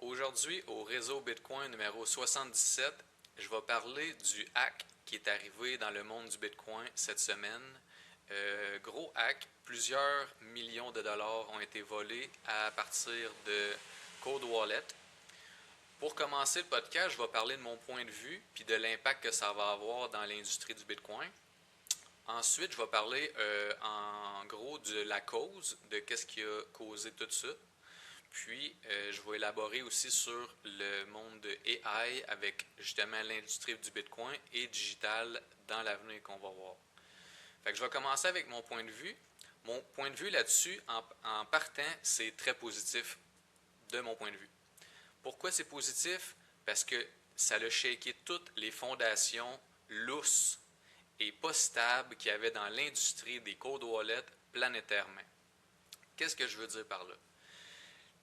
Aujourd'hui, au réseau Bitcoin numéro 77, je vais parler du hack qui est arrivé dans le monde du Bitcoin cette semaine. Gros hack, plusieurs millions de dollars ont été volés à partir de Cold Wallet. Pour commencer le podcast, je vais parler de mon point de vue puis de l'impact que ça va avoir dans l'industrie du Bitcoin. Ensuite, je vais parler en gros de la cause, de qu'est-ce qui a causé tout ça. Puis, je vais élaborer aussi sur le monde de AI avec justement l'industrie du Bitcoin et digital dans l'avenir qu'on va voir. Fait que je vais commencer avec mon point de vue. Mon point de vue là-dessus, en partant, c'est très positif de mon point de vue. Pourquoi c'est positif? Parce que ça a shaké toutes les fondations lousses et pas stables qu'il y avait dans l'industrie des cold wallets planétairement. Qu'est-ce que je veux dire par là?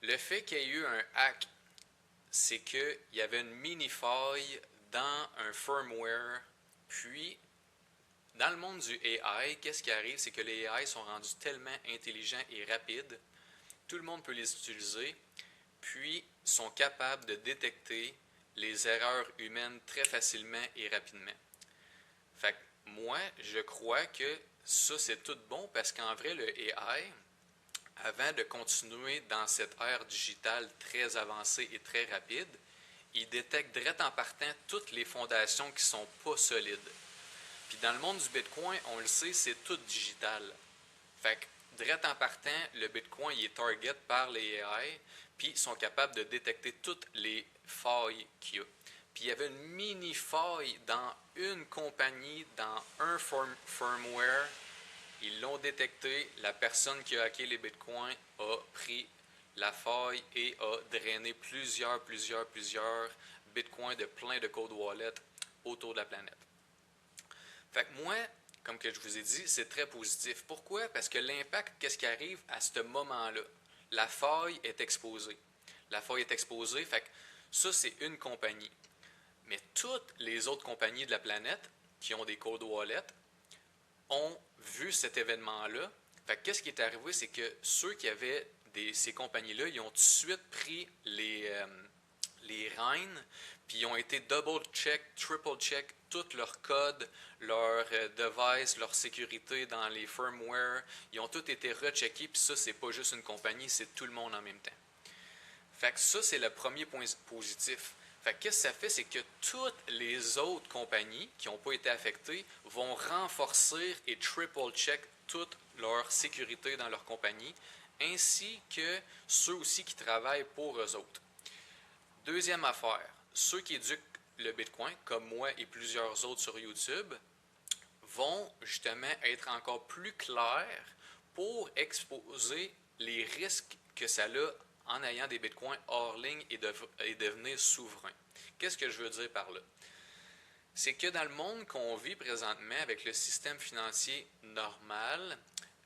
Le fait qu'il y ait eu un hack, c'est qu'il y avait une mini-faille dans un firmware. Puis, dans le monde du AI, qu'est-ce qui arrive? C'est que les AI sont rendus tellement intelligents et rapides, tout le monde peut les utiliser, puis sont capables de détecter les erreurs humaines très facilement et rapidement. Fait que moi, je crois que ça, c'est tout bon parce qu'en vrai, le AI, avant de continuer dans cette ère digitale très avancée et très rapide, il détecte direct en partant toutes les fondations qui sont pas solides. Puis dans le monde du Bitcoin, on le sait, c'est tout digital. Fait que direct en partant, le Bitcoin il est target par les AI, puis ils sont capables de détecter toutes les failles qu'il y a. Puis il y avait une mini faille dans une compagnie, dans un firmware. Ils l'ont détecté, la personne qui a hacké les bitcoins a pris la faille et a drainé plusieurs bitcoins de plein de cold wallets autour de la planète. Fait que moi, comme que je vous ai dit, c'est très positif. Pourquoi? Parce que l'impact, qu'est-ce qui arrive à ce moment-là? La faille est exposée. La faille est exposée, fait que ça, c'est une compagnie. Mais toutes les autres compagnies de la planète qui ont des cold wallets ont vu cet événement-là. Fait que qu'est-ce qui est arrivé, c'est que ceux qui avaient ces compagnies-là, ils ont tout de suite pris les rênes, puis ils ont été double-check, triple-check tout leur code, leur device, leur sécurité dans les firmware. Ils ont tous été recheckés, puis ça, c'est pas juste une compagnie, c'est tout le monde en même temps. Fait que ça, c'est le premier point positif. Fait que qu'est-ce que ça fait, c'est que toutes les autres compagnies qui n'ont pas été affectées vont renforcer et triple-check toute leur sécurité dans leur compagnie, ainsi que ceux aussi qui travaillent pour eux autres. Deuxième affaire, ceux qui éduquent le Bitcoin, comme moi et plusieurs autres sur YouTube, vont justement être encore plus clairs pour exposer les risques que ça a en ayant des bitcoins hors ligne et devenir souverain. Qu'est-ce que je veux dire par là? C'est que dans le monde qu'on vit présentement avec le système financier normal,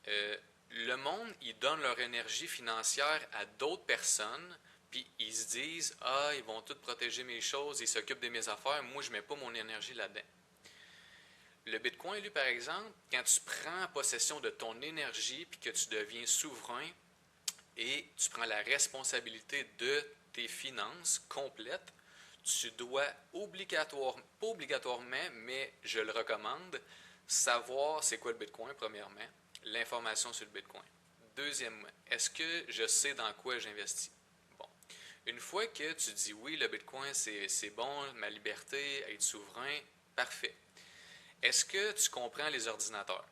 le monde, ils donnent leur énergie financière à d'autres personnes, puis ils se disent « Ah, ils vont tous protéger mes choses, ils s'occupent de mes affaires, moi je ne mets pas mon énergie là-dedans. » Le Bitcoin, lui, par exemple, quand tu prends possession de ton énergie puis que tu deviens souverain et tu prends la responsabilité de tes finances complètes, tu dois pas obligatoirement, mais je le recommande, savoir c'est quoi le Bitcoin, premièrement, l'information sur le Bitcoin. Deuxièmement, est-ce que je sais dans quoi j'investis? Bon. Une fois que tu dis oui, le Bitcoin, c'est bon, ma liberté, être souverain, parfait. Est-ce que tu comprends les ordinateurs?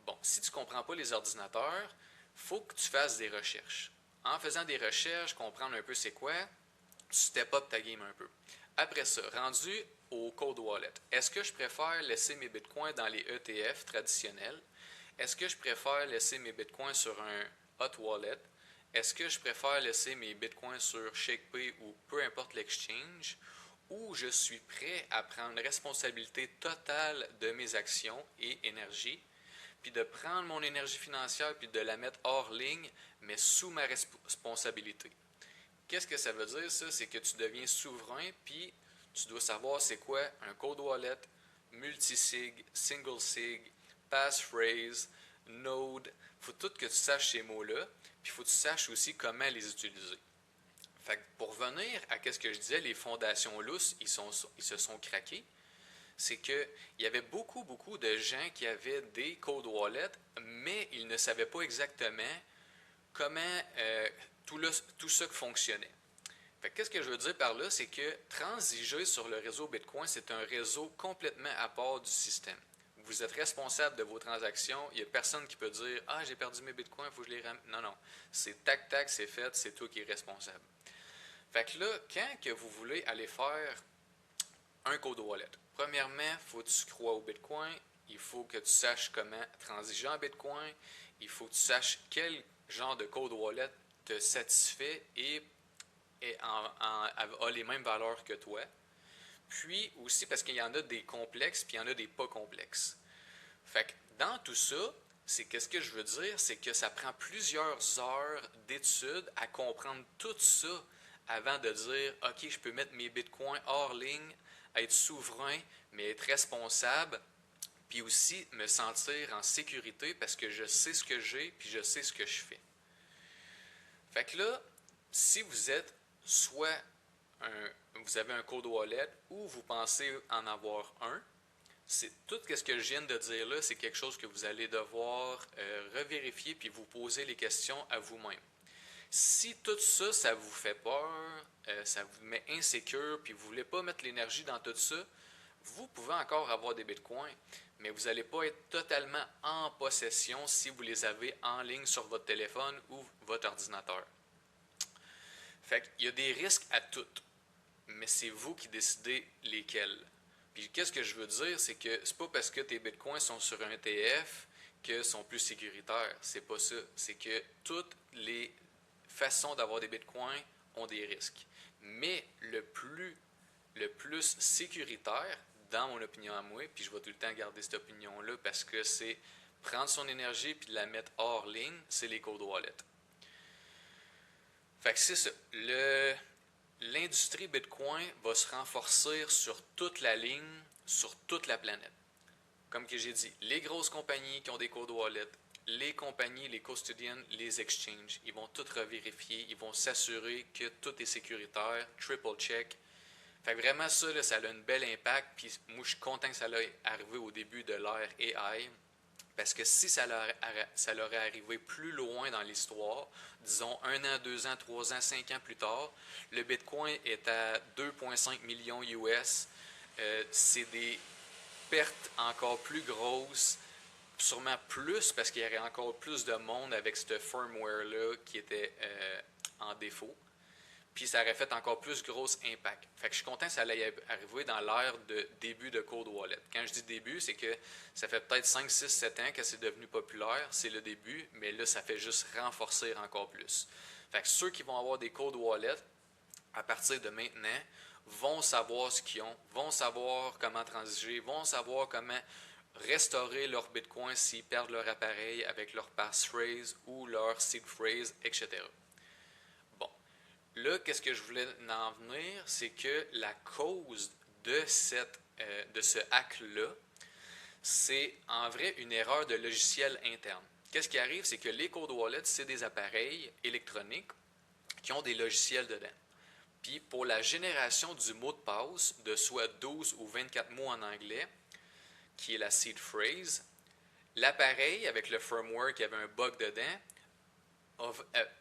Bon, si tu ne comprends pas les ordinateurs, il faut que tu fasses des recherches. En faisant des recherches, comprendre un peu c'est quoi, tu step up ta game un peu. Après ça, rendu au cold wallet, est-ce que je préfère laisser mes bitcoins dans les ETF traditionnels? Est-ce que je préfère laisser mes bitcoins sur un hot wallet? Est-ce que je préfère laisser mes bitcoins sur ShakePay ou peu importe l'exchange? Ou je suis prêt à prendre responsabilité totale de mes actions et énergie, puis de prendre mon énergie financière puis de la mettre hors ligne, mais sous ma responsabilité. Qu'est-ce que ça veut dire, ça? C'est que tu deviens souverain, puis tu dois savoir c'est quoi un cold wallet, multisig, single sig, passphrase, node. Il faut tout que tu saches ces mots-là, puis il faut que tu saches aussi comment les utiliser. Fait que pour revenir à ce que je disais, les fondations lousses, ils se sont craqués. C'est qu'il y avait beaucoup de gens qui avaient des cold wallets, mais ils ne savaient pas exactement comment tout ça fonctionnait. Fait que qu'est-ce que je veux dire par là, c'est que transiger sur le réseau Bitcoin, c'est un réseau complètement à part du système. Vous êtes responsable de vos transactions. Il n'y a personne qui peut dire « Ah, j'ai perdu mes bitcoins, il faut que je les ramène. » Non, non. C'est tac, c'est fait, c'est toi qui es responsable. Fait que là, quand que vous voulez aller faire un cold wallet, premièrement, il faut que tu crois au Bitcoin, il faut que tu saches comment transiger en Bitcoin, il faut que tu saches quel genre de cold wallet te satisfait et a les mêmes valeurs que toi. Puis aussi parce qu'il y en a des complexes, puis il y en a des pas complexes. Fait que dans tout ça, c'est qu'est-ce que je veux dire, c'est que ça prend plusieurs heures d'études à comprendre tout ça avant de dire, OK, je peux mettre mes bitcoins hors ligne, être souverain, mais être responsable, puis aussi me sentir en sécurité parce que je sais ce que j'ai, puis je sais ce que je fais. Fait que là, si vous êtes soit vous avez un cold wallet ou vous pensez en avoir un, c'est tout ce que je viens de dire là, c'est quelque chose que vous allez devoir revérifier puis vous poser les questions à vous-même. Si tout ça, ça vous fait peur, ça vous met insécure, puis vous ne voulez pas mettre l'énergie dans tout ça, vous pouvez encore avoir des bitcoins, mais vous n'allez pas être totalement en possession si vous les avez en ligne sur votre téléphone ou votre ordinateur. Fait qu'il y a des risques à tout, mais c'est vous qui décidez lesquels. Puis qu'est-ce que je veux dire, c'est que c'est pas parce que tes bitcoins sont sur un ETF qu'ils sont plus sécuritaires. C'est pas ça. C'est que toutes les façons d'avoir des bitcoins ont des risques. Mais le plus sécuritaire, dans mon opinion à moi, puis je vais tout le temps garder cette opinion-là parce que c'est prendre son énergie puis la mettre hors ligne, c'est les cold wallets. Fait que c'est ça. L'industrie Bitcoin va se renforcer sur toute la ligne, sur toute la planète. Comme que j'ai dit, les grosses compagnies qui ont des cold wallets, les compagnies, les custodians, les exchanges, ils vont tout revérifier, ils vont s'assurer que tout est sécuritaire, triple check. Fait que vraiment ça, là, ça a un bel impact, puis moi je suis content que ça l'ait arrivé au début de l'ère AI, parce que si ça leur est arrivé plus loin dans l'histoire, disons 1 an, 2 ans, 3 ans, 5 ans plus tard, le Bitcoin est à 2,5 millions US. C'est des pertes encore plus grosses, sûrement plus parce qu'il y aurait encore plus de monde avec ce firmware-là qui était en défaut. Puis ça aurait fait encore plus gros impact. Fait que je suis content que ça allait arriver dans l'ère de début de Cold Wallet. Quand je dis début, c'est que ça fait peut-être 5, 6, 7 ans que c'est devenu populaire. C'est le début, mais là, ça fait juste renforcer encore plus. Fait que ceux qui vont avoir des Cold Wallets, à partir de maintenant, vont savoir ce qu'ils ont, vont savoir comment transiger, vont savoir comment restaurer leur Bitcoin s'ils perdent leur appareil avec leur passphrase ou leur seed phrase, etc. Bon, là, qu'est-ce que je voulais en venir, c'est que la cause de ce hack-là, c'est en vrai une erreur de logiciel interne. Qu'est-ce qui arrive, c'est que les cold wallets, c'est des appareils électroniques qui ont des logiciels dedans. Puis pour la génération du mot de passe, de soit 12 ou 24 mots en anglais, qui est la seed phrase, l'appareil, avec le firmware qui avait un bug dedans,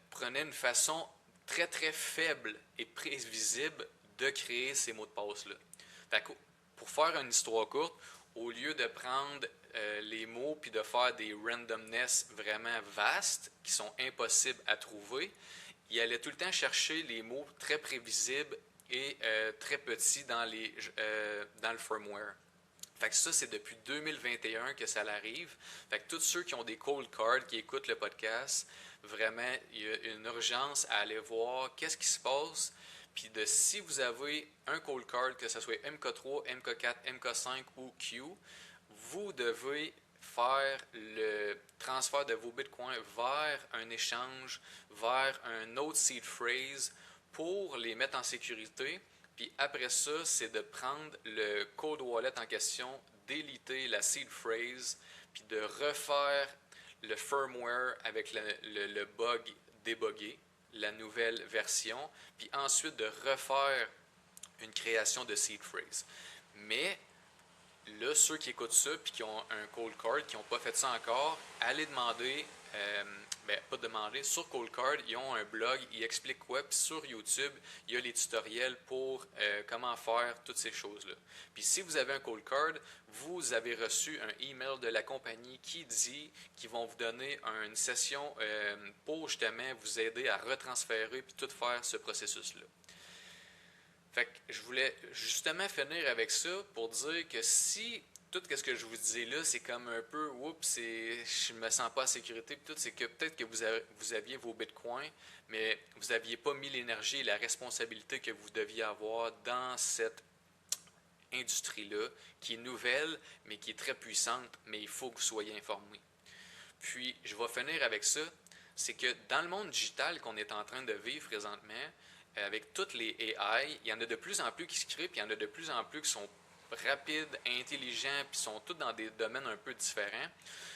prenait une façon très très faible et prévisible de créer ces mots de passe-là. Fait que, pour faire une histoire courte, au lieu de prendre les mots puis de faire des randomness vraiment vastes qui sont impossibles à trouver, il allait tout le temps chercher les mots très prévisibles et très petits dans le firmware. Fait que ça, c'est depuis 2021 que ça l'arrive. Fait que tous ceux qui ont des cold cards, qui écoutent le podcast, vraiment, il y a une urgence à aller voir qu'est-ce qui se passe. Puis si vous avez un cold card, que ce soit MK3, MK4, MK5 ou Q, vous devez faire le transfert de vos bitcoins vers un échange, vers un autre seed phrase pour les mettre en sécurité. Puis après ça, c'est de prendre le cold wallet en question, déliter la seed phrase, puis de refaire le firmware avec le bug débugué, la nouvelle version, puis ensuite de refaire une création de seed phrase. Mais là, ceux qui écoutent ça puis qui ont un cold card, qui n'ont pas fait ça encore, allez demander, pas demander, sur Cold Card, ils ont un blog, ils expliquent quoi, puis sur YouTube, il y a les tutoriels pour comment faire toutes ces choses-là. Puis si vous avez un cold card, vous avez reçu un email de la compagnie qui dit qu'ils vont vous donner une session pour justement vous aider à retransférer puis tout faire ce processus-là. Fait que je voulais justement finir avec ça pour dire que si tout ce que je vous disais là, c'est comme un peu, oups, je me sens pas en sécurité, puis tout, c'est que peut-être que vous aviez vos bitcoins, mais vous n'aviez pas mis l'énergie et la responsabilité que vous deviez avoir dans cette industrie-là, qui est nouvelle, mais qui est très puissante, mais il faut que vous soyez informés. Puis, je vais finir avec ça, c'est que dans le monde digital qu'on est en train de vivre présentement, avec toutes les AI, il y en a de plus en plus qui se créent, puis il y en a de plus en plus qui sont rapides, intelligents, puis sont tous dans des domaines un peu différents,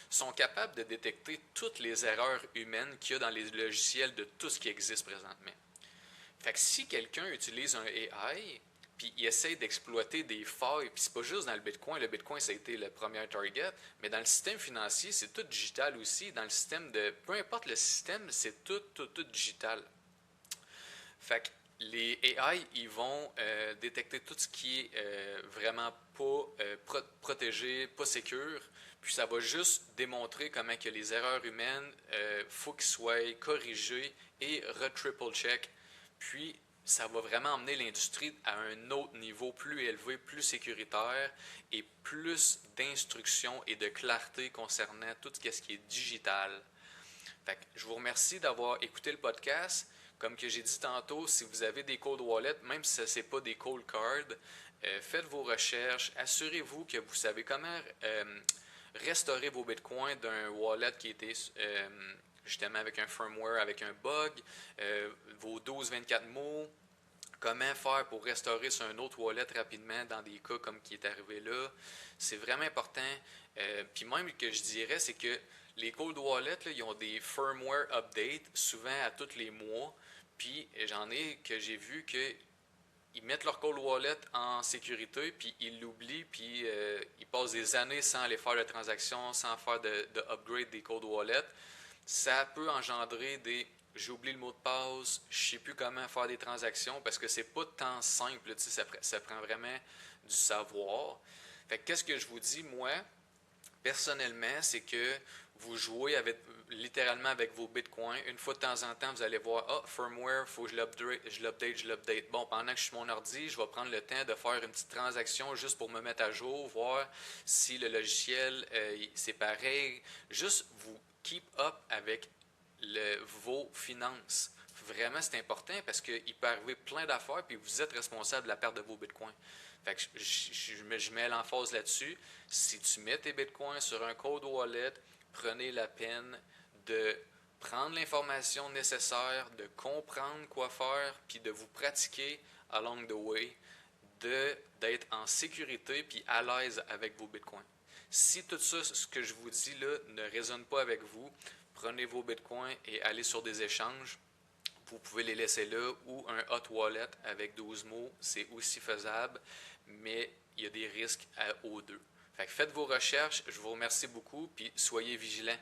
sont capables de détecter toutes les erreurs humaines qu'il y a dans les logiciels de tout ce qui existe présentement. Fait que si quelqu'un utilise un AI, puis il essaie d'exploiter des failles, puis c'est pas juste dans le Bitcoin ça a été le premier target, mais dans le système financier, c'est tout digital aussi, dans le système de, peu importe le système, c'est tout digital. Fait que les AI, ils vont détecter tout ce qui est vraiment pas protégé, pas sécure, puis ça va juste démontrer comment que les erreurs humaines, faut qu'ils soient corrigées et re-triple check. Puis ça va vraiment emmener l'industrie à un autre niveau plus élevé, plus sécuritaire et plus d'instruction et de clarté concernant tout ce qui est digital. Fait que je vous remercie d'avoir écouté le podcast. Comme que j'ai dit tantôt, si vous avez des cold wallets, même si ce n'est pas des cold cards, faites vos recherches, assurez-vous que vous savez comment restaurer vos bitcoins d'un wallet qui était justement avec un firmware, avec un bug, vos 12-24 mots, comment faire pour restaurer sur un autre wallet rapidement dans des cas comme qui est arrivé là. C'est vraiment important. Puis même que je dirais, c'est que les cold wallets, là, ils ont des firmware updates souvent à tous les mois. Puis j'en ai que j'ai vu que ils mettent leur cold wallet en sécurité, puis ils l'oublient, puis ils passent des années sans aller faire de transactions, sans faire de upgrade des cold wallets. Ça peut engendrer des j'oublie le mot de passe, je ne sais plus comment faire des transactions parce que c'est pas tant simple, ça prend vraiment du savoir. Fait que qu'est-ce que je vous dis, moi, personnellement, c'est que vous jouez littéralement avec vos bitcoins. Une fois de temps en temps, vous allez voir, firmware, il faut que je l'update. Bon, pendant que je suis sur mon ordi, je vais prendre le temps de faire une petite transaction juste pour me mettre à jour, voir si le logiciel, c'est pareil. Juste vous keep up avec vos finances. Vraiment, c'est important parce qu'il peut arriver plein d'affaires puis vous êtes responsable de la perte de vos bitcoins. Fait que je mets l'emphase là-dessus. Si tu mets tes bitcoins sur un cold wallet, prenez la peine de prendre l'information nécessaire, de comprendre quoi faire, puis de vous pratiquer along the way, d'être en sécurité puis à l'aise avec vos bitcoins. Si tout ça, ce que je vous dis là, ne résonne pas avec vous, prenez vos bitcoins et allez sur des échanges. Vous pouvez les laisser là ou un hot wallet avec 12 mots, c'est aussi faisable, mais il y a des risques aux deux. Fait que faites vos recherches, je vous remercie beaucoup, puis soyez vigilants.